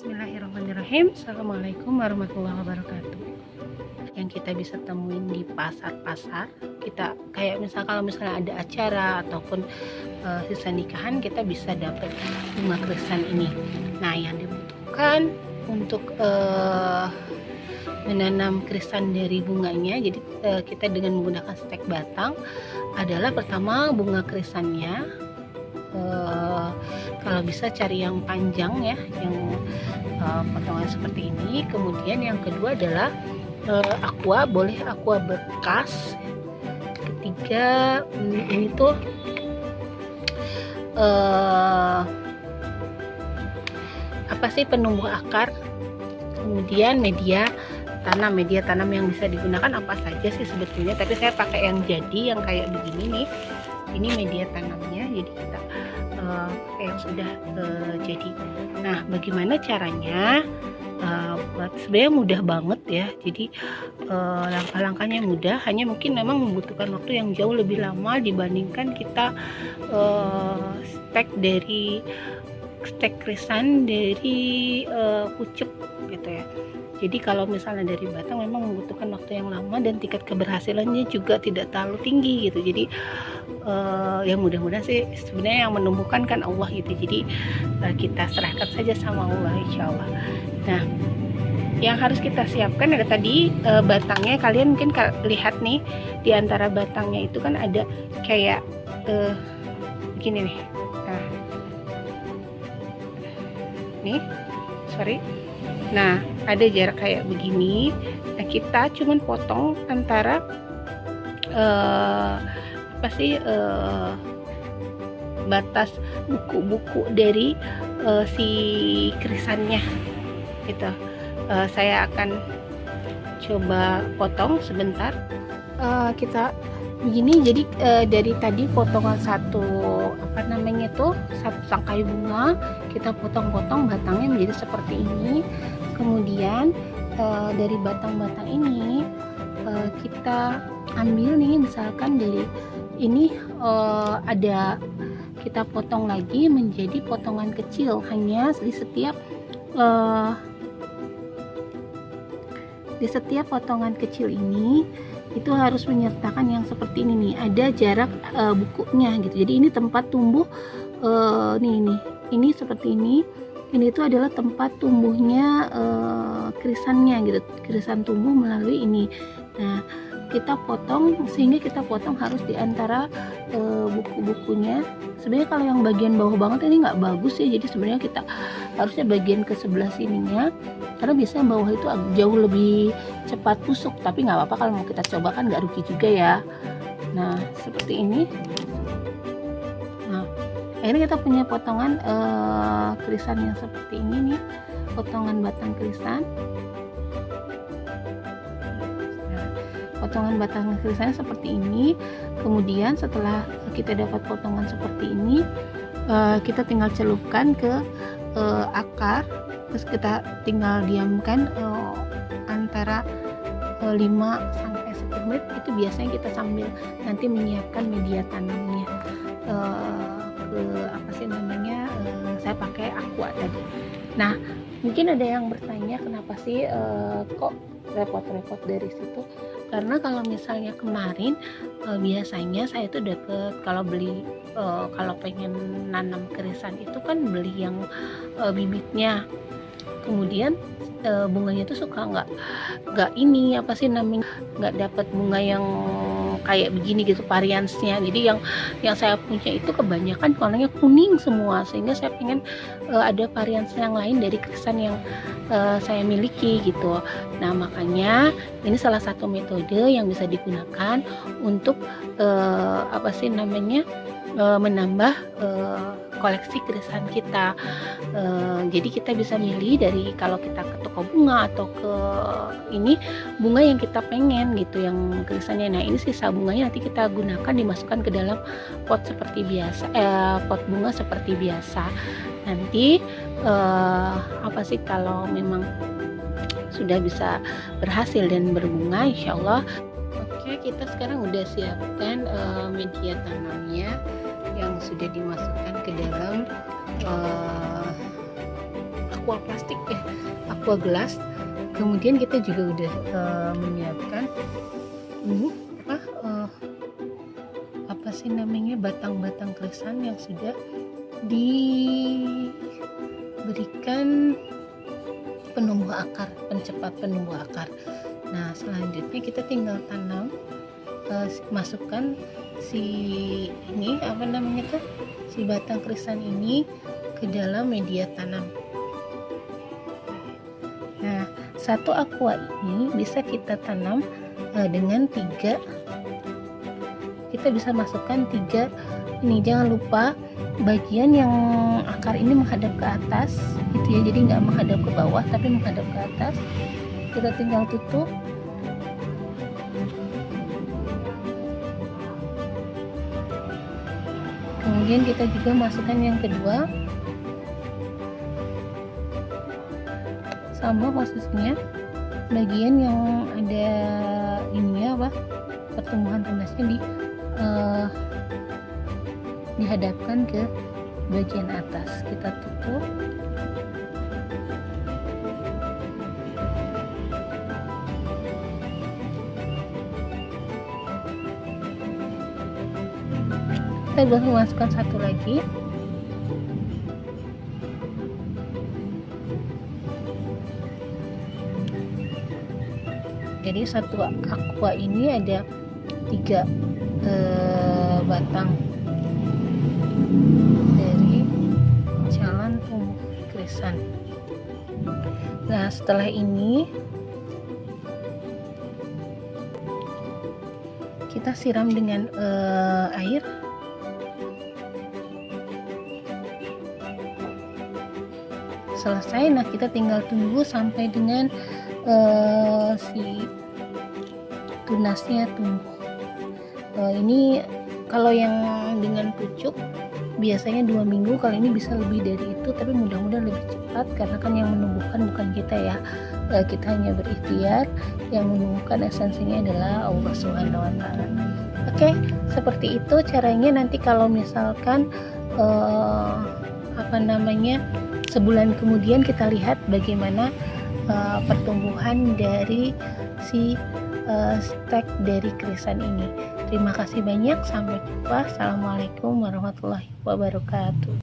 Bismillahirrahmanirrahim. Assalamualaikum warahmatullahi wabarakatuh. Yang kita bisa temuin di pasar-pasar, kita kayak kalau misalnya ada acara ataupun sisa nikahan, kita bisa dapat bunga krisan ini. Nah, yang dibutuhkan untuk menanam krisan dari bunganya, jadi kita dengan menggunakan stek batang adalah pertama bunga krisannya. Kalau bisa cari yang panjang ya, yang potongan seperti ini. Kemudian yang kedua adalah aqua, boleh aqua bekas. Ketiga ini tuh apa sih, penumbuh akar. Kemudian media tanam yang bisa digunakan apa saja sih sebetulnya, tapi saya pakai yang jadi, yang kayak begini nih. Ini media tanamnya, jadi kita pakai yang sudah jadi. Nah, bagaimana caranya? Sebenarnya mudah banget ya. Jadi langkah-langkahnya mudah, hanya mungkin memang membutuhkan waktu yang jauh lebih lama dibandingkan kita stek krisan dari pucuk gitu ya. Jadi kalau misalnya dari batang memang membutuhkan waktu yang lama dan tingkat keberhasilannya juga tidak terlalu tinggi gitu. Jadi yang mudah-mudahan sih sebenarnya yang menumbuhkan kan Allah gitu. Jadi kita serahkan saja sama Allah, insya Allah. Nah, yang harus kita siapkan ada tadi batangnya. Kalian mungkin lihat nih, di antara batangnya itu kan ada kayak begini nih. Nah, ada jarak kayak begini. Nah, kita cuman potong antara batas buku-buku dari si krisannya gitu. Saya akan coba potong sebentar. Kita begini, jadi dari tadi potongan satu tangkai bunga, kita potong-potong batangnya menjadi seperti ini. Kemudian dari batang-batang ini kita ambil nih, misalkan dari ini kita potong lagi menjadi potongan kecil, hanya di setiap potongan kecil ini itu harus menyertakan yang seperti ini nih, ada jarak bukunya gitu. Jadi ini tempat tumbuh ini seperti ini. Ini itu adalah tempat tumbuhnya krisannya gitu. Krisan tumbuh melalui ini. Nah, kita potong, sehingga kita potong harus di antara buku-bukunya. Sebenarnya kalau yang bagian bawah banget ini nggak bagus ya, jadi sebenarnya kita harusnya bagian ke sebelah sininya, karena biasanya bawah itu jauh lebih cepat busuk. Tapi nggak apa-apa, kalau mau kita coba kan nggak rugi juga ya. Nah, seperti ini. Nah, akhirnya kita punya potongan krisan yang seperti ini nih, potongan batang krisan. Potongan batang krisannya seperti ini. Kemudian setelah kita dapat potongan seperti ini, kita tinggal celupkan ke akar, terus kita tinggal diamkan antara 5 sampai 10 menit. Itu biasanya kita sambil nanti menyiapkan media tanamnya. Saya pakai aqua tadi. Nah, mungkin ada yang bertanya, kenapa sih kok repot-repot dari situ? Karena kalau misalnya kemarin biasanya saya itu dapat, kalau pengen nanam krisan itu kan beli yang bibitnya. Kemudian bunganya itu suka nggak nggak dapat bunga yang kayak begini gitu variansnya. Jadi yang saya punya itu kebanyakan warnanya kuning semua, sehingga saya pengen ada varians yang lain dari krisan yang saya miliki gitu. Nah, makanya ini salah satu metode yang bisa digunakan untuk menambah koleksi krisan kita. Jadi kita bisa milih dari, kalau kita ke toko bunga atau ke ini, bunga yang kita pengen gitu, yang krisannya. Nah, ini sisa bunganya nanti kita gunakan, dimasukkan ke dalam pot seperti biasa, pot bunga seperti biasa. Nanti kalau memang sudah bisa berhasil dan berbunga, insya Allah. Oke, kita sekarang udah siapkan media tanamnya yang sudah dimasukkan ke dalam aqua plastik ya, aqua gelas. Kemudian kita juga udah menyiapkan ini apa sih namanya, batang-batang krisan yang sudah diberikan penumbuh akar, pencepat penumbuh akar. Nah, selanjutnya kita tinggal tanam, masukkan si batang krisan ini ke dalam media tanam. Nah, satu aqua ini bisa kita tanam dengan 3. Kita bisa masukkan 3 ini. Jangan lupa bagian yang akar ini menghadap ke atas gitu ya, jadi nggak menghadap ke bawah tapi menghadap ke atas. Kita tinggal tutup. Kemudian kita juga masukkan yang kedua, sama posisinya, bagian yang ada ininya pertumbuhan tunasnya dihadapkan ke bagian atas. Kita tutup. Kita boleh memasukkan satu lagi. Jadi satu aqua ini ada 3 batang dari jalan tumbuh krisan. Nah, setelah ini kita siram dengan air. Selesai. Nah, kita tinggal tunggu sampai dengan si tunasnya tumbuh. Ini kalau yang dengan pucuk biasanya 2 minggu, kali ini bisa lebih dari itu, tapi mudah-mudahan lebih cepat karena kan yang menumbuhkan bukan kita ya, kita hanya berikhtiar. Yang menumbuhkan esensinya adalah Allah Subhanahu wa Ta'ala. Oke, seperti itu caranya. Nanti kalau misalkan sebulan kemudian kita lihat bagaimana pertumbuhan dari si stek dari krisan ini. Terima kasih banyak, sampai jumpa. Assalamualaikum warahmatullahi wabarakatuh.